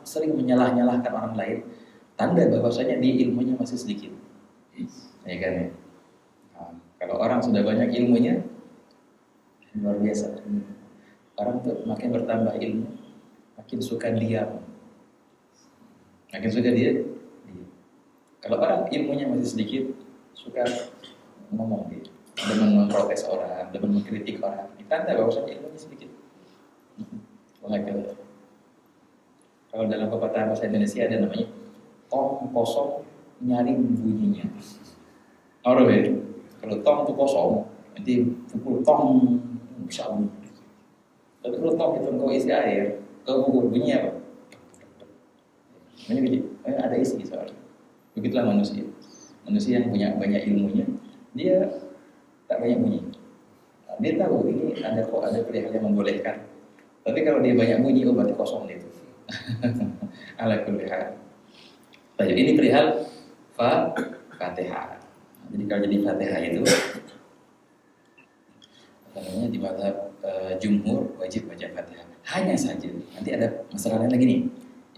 Speaker 1: sering menyalah-nyalahkan orang lain, tanda bahwasanya dia ilmunya masih sedikit. Ya kan ya? Nah, kalau orang sudah banyak ilmunya, luar biasa. Orang tuh makin bertambah ilmu, makin suka diam. Kalau orang ilmunya masih sedikit, suka ngomong dia, demen memprotes orang, demen mengkritik orang. Tanda bahwasanya ilmunya sedikit. Kalau dalam pepatah bahasa Indonesia ada namanya tong kosong nyari bunyinya. Orang ya, kalau tong itu kosong, nanti pukul tong bisa bunyi. Tapi kalau tong itu kau isi air, kau pukul bunyi apa? Ini ada isi soalnya. Begitulah manusia. Manusia yang punya banyak ilmunya, dia tak banyak bunyi. Dia tahu ini ada perihal yang membolehkan. Tapi kalau dia banyak bunyi, berarti kosong dia itu. Ala kulli hal. Baik, ini perihal Fatihah. Jadi kalau jadi Fatihah itu namanya di mazhab jumhur wajib baca Fatihah. Hanya saja nanti ada masalah lain lagi nih.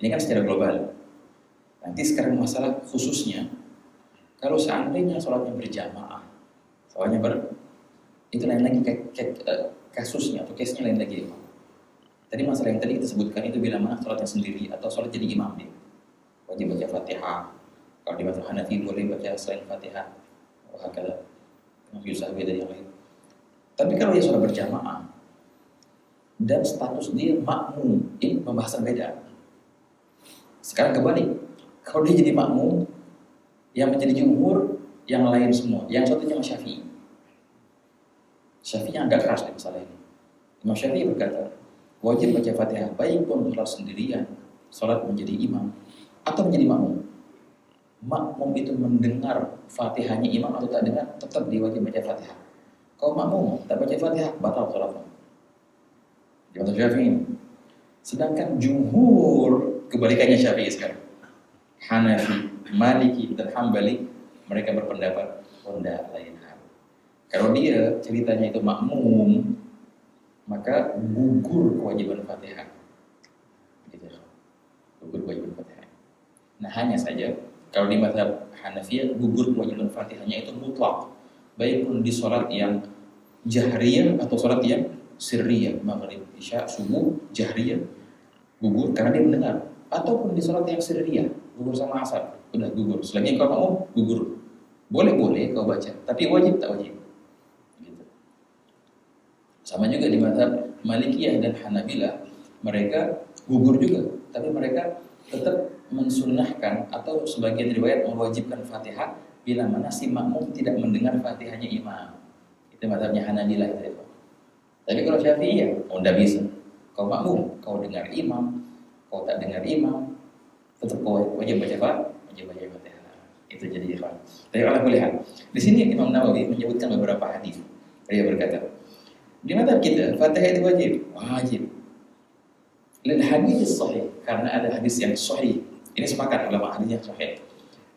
Speaker 1: Ini kan secara global. Nanti sekarang masalah khususnya, kalau seandainya sholatnya berjamaah, itu lain lagi kasusnya atau case-nya lain lagi. Tadi masalah yang tadi kita sebutkan itu bila mana sholatnya sendiri atau sholat jadi imam dia. Wajib baca Fatihah. Kalau di mazhab Hanafi boleh baca selain Fatihah. Wahakala. Bisa beda yang lain. Tapi kalau dia sholat berjamaah dan status dia makmum, ini pembahasan beda. Sekarang kebalik. Kalau dia jadi makmum, yang menjadi jumhur yang lain semua. Yang satunya Imam Syafi'i. Syafi'i yang agak keras di masalah ini. Imam Syafi'i berkata, wajib baca Fatihah baik pun sholat sendirian, sholat menjadi imam atau menjadi makmum. Makmum itu mendengar Fatihahnya imam atau tak dengar, tetap dia wajib baca Fatihah. Kalau makmum tak baca Fatihah, batal sholatnya. Di mazhab Syafi'i. Sedangkan jumhur kebalikannya Syafi'i sekarang. Hanafi, Maliki dan Hambali mereka berpendapat rendah lain hal. Kalau dia ceritanya itu makmum, maka gugur kewajiban Fatihah. Gitu. Gugur kewajiban Fatihah. Nah, hanya saja kalau di mazhab Hanafiyah gugur kewajiban Fatihahnya itu mutlak. Baik pun di sholat yang jahriyah atau sholat yang sirriyah, maghrib, isya, subuh, jahriyah gugur karena dia mendengar. Ataupun di sholat yang sirriyah, gugur sama asar, udah gugur. Selagi kau mau gugur. Boleh kau baca, tapi wajib tak wajib. Gitu. Sama juga di mazhab Malikiyah dan Hanabilah, mereka gugur juga, tapi mereka tetap mensunnahkan atau sebagian riwayat mewajibkan Fatihah bila mana si makmum tidak mendengar Fatihahnya imam. Itu mazhabnya Hanabilah itu. Tapi kalau Syafi'i ya, tidak bisa. Kau makmum, kau dengar imam, kau tak dengar imam, tetap kau wajib baca Fatihah. Itu jadi ikhwan. Tapi Allah melihat. Di sini Imam Nawawi menyebutkan beberapa hadis. Dia berkata, di mazhab kita Fatihah itu wajib. Lil hadis sahih, karena ada hadis yang sahih. Ini sepakat ulama hadis yang sahih.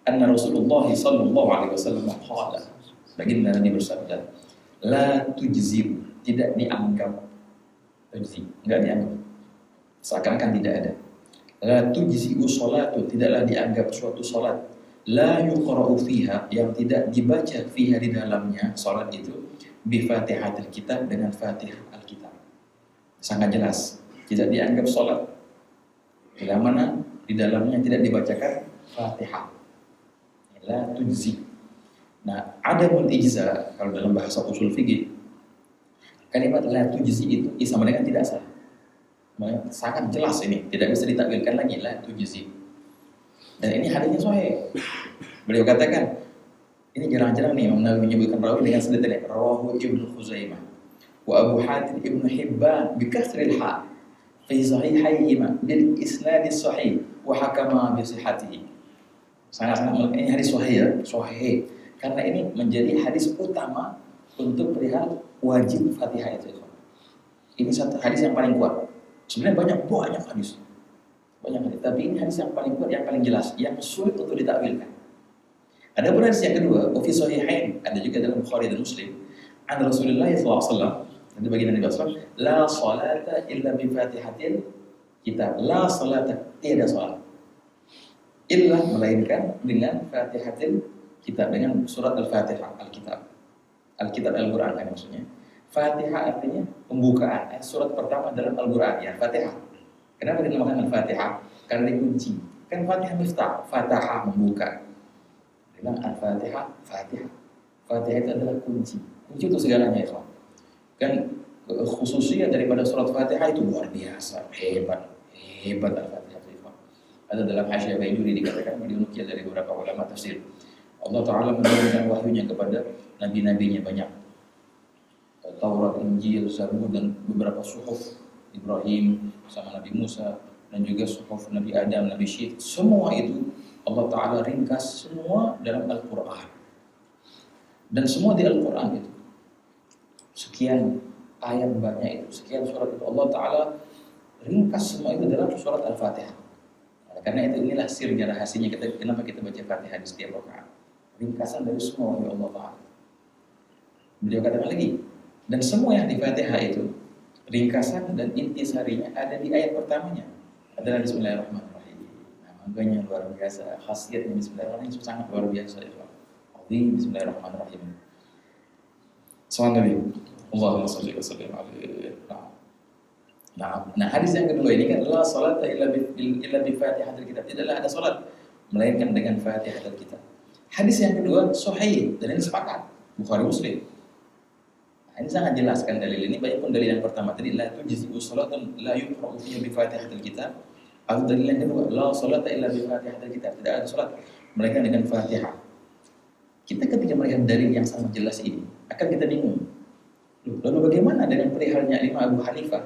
Speaker 1: Anna Rasulullah sallallahu alaihi wasallam qala, baginda Nabi bersabda, la tujzi, tidak dianggap tujzi, enggak dianggap. Seakan-akan tidak ada. La tujzi sholatu, tidaklah dianggap suatu salat. La yuqra'u fiha, yang tidak dibaca fiha di dalamnya salat itu bi Fatihatil Kitab, dengan Fatihah Alkitab. Sangat jelas, tidak dianggap salat bila mana di dalamnya tidak dibacakan Fatihah. La tujzi. Nah, ada ijza kalau dalam bahasa usul fikih. Kalimat la tujzi itu sama dengan tidak sah. Sangat jelas ini, tidak bisa ditakwilkan lagi la tujzi. Dan ini hadisnya sahih. Beliau katakan, ini jarang-jarang nih Imam Nawawi menyebutkan rawi dengan sedetail. Rawahu Ibnu Khuzaimah wa Abu Hatim Ibnu Hibban bi kasril ha fi sahihayhima bil isnad sahih wa hakama bi sihhatihi. Sangat-sangat ini hadis sahih ya, sahih. Karena ini menjadi hadis utama untuk perihal wajib Fatihah itu. Ini satu hadis yang paling kuat. Sebenarnya banyak hadis. Tapi ini hadis yang paling kuat, yang paling jelas, yang sulit untuk ditakwilkan. Ada pun hadis yang kedua, fi sahihain, ada juga dalam Bukhari dan Muslim, an Rasulullah sallallahu alaihi wasallam, dari baginda Nabi sallallahu alaihi wasallam, la salata illa bi Fatihatil Kitab. La salata, tiada salat illa, melainkan dengan Fatihatil Kitab, dengan surat Al-Fatihah, Al-Kitab. Al-Kitab Al-Qur'an kan maksudnya. Fatihah artinya pembukaan, surat pertama dalam Al-Qur'an ya, Fatihah. Kenapa dinamakan Al-Fatihah? Karena dikunci. Kan Fatihah miftah, Fatihah membuka. Bilang Al-Fatihah, Fatihah. Fatihah itu adalah kunci. Kunci itu segalanya ya, kawan. Kan khususnya daripada surat Fatihah itu luar biasa, hebat Al-Fatihah itu, kawan. Ada dalam Hasyiah Baijuri dikatakan, dinukil dari beberapa ulama tafsir. Allah Ta'ala menurunkan wahyunya kepada nabi-nabinya banyak. Taurat, Injil, Zabur dan beberapa suhuf Ibrahim sama Nabi Musa dan juga suhuf Nabi Adam, Nabi Syed. Semua itu Allah Ta'ala ringkas semua dalam Al-Quran. Dan semua di Al-Quran itu. Sekian ayat banyak itu, sekian surat itu. Allah Ta'ala ringkas semua itu dalam surat Al-Fatihah. Karena itu inilah sirnya, rahasianya kenapa kita baca Fatihah di setiap rakaat. Ringkasan dari semua wahyu Allah Ta'ala. Beliau katakan lagi, dan semua yang di Fatihah itu ringkasan dan intisarinya ada di ayat pertamanya. Adalah Bismillahirrahmanirrahim. Nah, Angkanya luar biasa, khasiatnya Bismillahirrahmanirrahim sangat luar biasa ya. Azim Bismillahirrahmanirrahim. Subhanallah. Allahumma shalli wa sallim alaihi. Nah, hadis yang kedua ini kan la salata illa bi Fatihatil Kitab. Tidaklah ada salat melainkan dengan Fatihatil Kitab. Hadis yang kedua sahih dan ini sepakat Bukhari Muslim. Nah, ini sangat jelaskan dalil ini, baik pun dalil yang pertama tadi la tujzi'u salatun la yuqra'u fiha bi Fatihatil Kitab. Atau dalil yang kedua la salata illa bi Fatihatil Kitab. Tidak ada salat melainkan dengan Fatihah. Kita ketika melihat dalil yang sangat jelas ini akan kita bingung. Lalu bagaimana dengan perihalnya Imam Abu Hanifah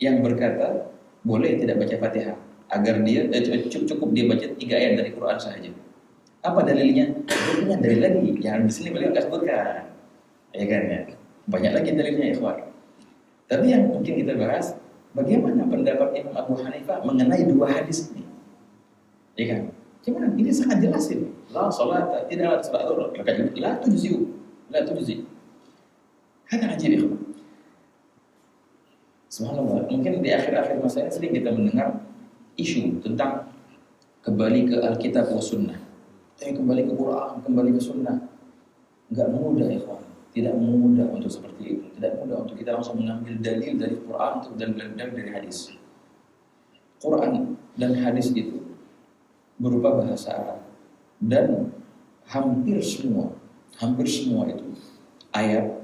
Speaker 1: yang berkata boleh tidak baca Fatihah agar dia cukup dia baca 3 ayat dari Quran saja. Apa dalilnya? Dia punya dalil lagi yang di sini beliau enggak sebutkan. Ya kan ya. Banyak lagi dalilnya ikhwan. Tapi yang mungkin kita bahas bagaimana pendapat Imam Abu Hanifah mengenai 2 hadis ini. Ya kan? Gimana? Ini sangat jelas ini. La salata, tidak ada salat zuhur. La tujzi. Hanya aja ikhwan. Subhanallah, mungkin di akhir-akhir masa ini sering kita mendengar isu tentang kembali ke Alkitab wa Sunnah. Kembali ke Quran, kembali ke Sunnah. Enggak mudah ikhwan, tidak mudah untuk seperti itu. Tidak mudah untuk kita langsung mengambil dalil dari Quran dan dalil dari hadis. Quran dan hadis itu berupa bahasa Arab dan hampir semua itu ayat,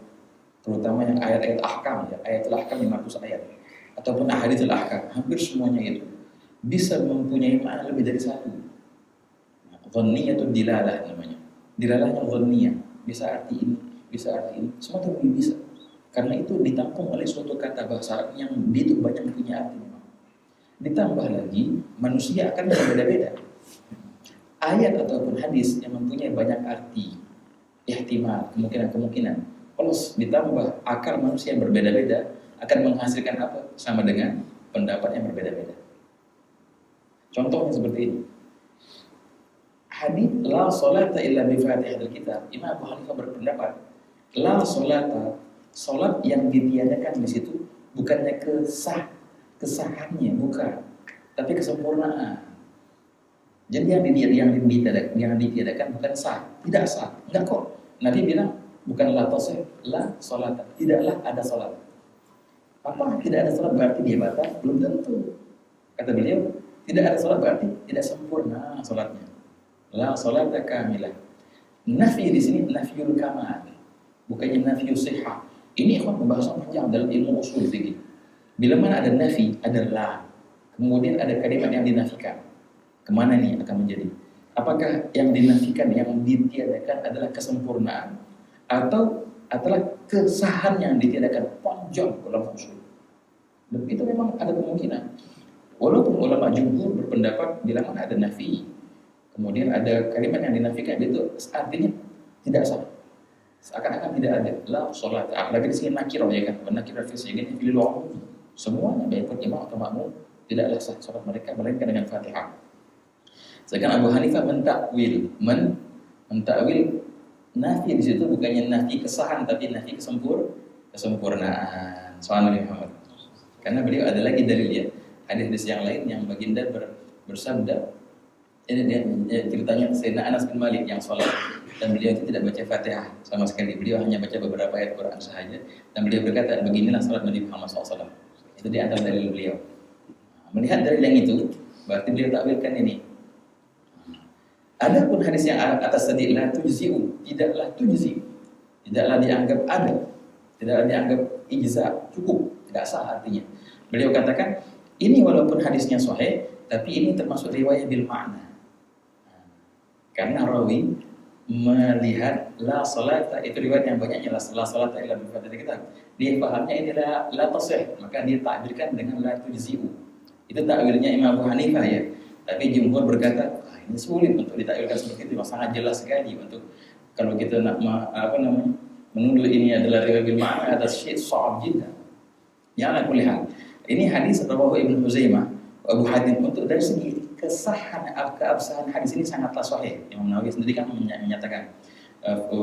Speaker 1: terutama yang ayat-ayat ahkam ya, ayat al-ahkam 500 ayat ataupun ahadits al-ahkam, hampir semuanya itu bisa mempunyai makna lebih dari satu. Dhanniyatun dilalah namanya. Dilalahnya dhanniyah, bisa arti ini, semua itu bisa. Karena itu ditampung oleh suatu kata bahasa Arab yang itu banyak punya arti memang. Ditambah lagi manusia akan berbeda-beda. Ayat ataupun hadis yang mempunyai banyak arti, ihtimal, kemungkinan. Kalau ditambah akal manusia yang berbeda-beda akan menghasilkan apa? Sama dengan pendapat yang berbeda-beda. Contohnya seperti ini. Hadis la salata illa bi Fatihatil Kitab. Imam Abu Hanifah berpendapat la salata, salat yang ditiadakan di situ bukannya kesahannya bukan, tapi kesempurnaan. Jadi yang ditiadakan bukan sah, tidak sah, enggak kok. Nabi bilang bukan la tasih, la salata, tidaklah ada salat. Apa tidak ada salat berarti dia batal? Belum tentu. Kata beliau, tidak ada salat berarti tidak sempurna salatnya. La salata kamilah. Nafi di sini nafiyul kamal, bukannya nafiyus sihah. Ini ikhwan pembahasan panjang dalam ilmu usul fikih. Bila mana ada nafi, ada la, kemudian ada kalimat yang dinafikan. Kemana nih akan menjadi? Apakah yang dinafikan, yang ditiadakan adalah kesempurnaan atau adalah kesahan yang ditiadakan? Panjang dalam usul. Dan itu memang ada kemungkinan. Walaupun ulama jumhur berpendapat bila mana ada nafi, kemudian ada kalimat yang dinafikan, itu artinya tidak sah. Seakan-akan tidak ada la salat. Apalagi di sini nakirah ya kan, nakirah fi sini fil umum. Semuanya baik imam atau makmum tidaklah sah salat mereka melainkan dengan Fatihah. Sedangkan Abu Hanifah mentakwil nafi di situ bukannya nafi kesahan tapi nafi kesempurnaan. Subhanallah Muhammad. Karena beliau ada lagi dalil ya, hadis yang lain yang baginda bersabda. Ini dia ceritanya Sayyidina Anas bin Malik yang sholat dan beliau itu tidak baca Fatihah sama sekali. Beliau hanya baca beberapa ayat Quran sahaja dan beliau berkata, beginilah sholat Nabi Muhammad SAW. Itu di antara dalil beliau. Melihat dalil yang itu, berarti beliau takwilkan ini. Adapun hadis yang atas tadi la tujzi'u, tidaklah tujzi, tidaklah dianggap ada, tidaklah dianggap ijza, cukup, tidak sah artinya. Beliau katakan, ini walaupun hadisnya sahih, tapi ini termasuk riwayat bil makna. Karena rawi melihat la salata, itu riwayat yang banyaknya la salata illa bi Fatihil Kitab. Dia pahamnya ini la tasih, maka dia takbirkan dengan la tujzi'u. Itu takwilnya Imam Abu Hanifah ya. Tapi jumhur berkata, ini sulit untuk ditakwilkan seperti itu, sangat jelas sekali untuk kalau kita nak menuduh ini adalah riwayat bil makna atas syai' sha'ab jiddan. Ya ala kulli hal. Ini hadis rawahu Ibnu Huzaimah, Abu Hatim, untuk dari segi keabsahan hadis ini sangatlah sahih. Imam Nawawi sendiri kan menyatakan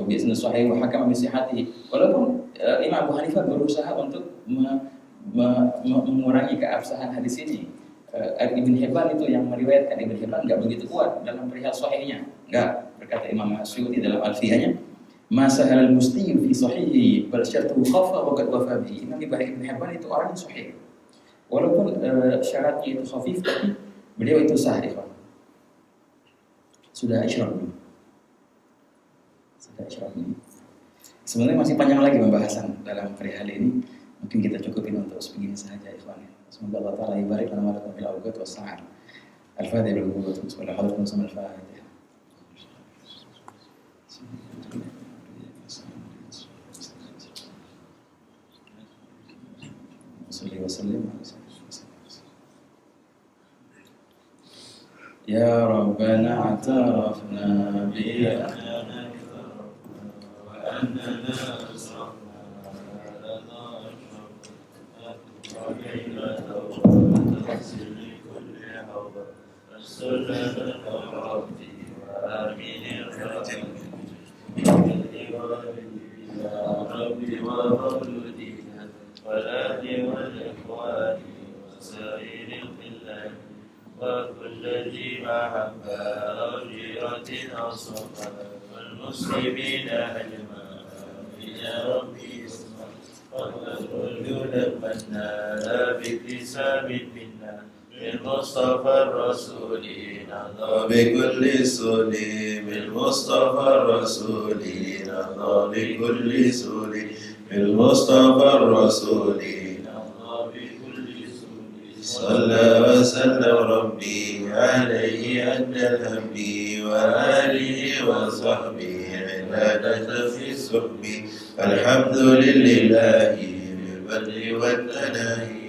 Speaker 1: bi'isnad sahih wa hakama bi sihhatihi. Walaupun Imam Abu Hanifah berusaha untuk mengurangi keabsahan hadis ini.
Speaker 3: Ibn Hibban itu yang meriwayatkan. Ibn Hibban nggak begitu kuat dalam perihal sahihnya, nggak. Berkata Imam Asy'uti dalam Alfiyahnya, ma sahal al-Musti fi sahihi bal syartuhu khafa wa qad wafa bihi. Imam Ibn Hibban itu orang yang sahih, walaupun syaratnya itu khafif, tapi beliau itu sah, ikhwan. Sudah isyraq dulu. Sebenarnya masih panjang lagi pembahasan dalam perihal ini. Mungkin kita cukupin untuk sebegini saja, ikhwan. Semoga Allah Ta'ala ibarik lana wa lakum fil awqat was sa'at. Al-Fatihah bil qudwat wa sallallahu alaihi wa sallam. Al-Fatihah. Salli wa sallim ala Ya Rabbana atarafna bi annana wa annana
Speaker 2: وكل ذي محبة أو جيرة أو صفا والمسلمين أجمعين يا ربي اسمع وتقول لمنا لا باكتساب منا بالمصطفى الرسول نرضى بكل سول بالمصطفى الرسول نرضى بكل سول بالمصطفى الرسول صلى وسلم ربي عليه أدى الهم وآله وصحبه عبادة في السحب الحمد لله بالبر والتناهي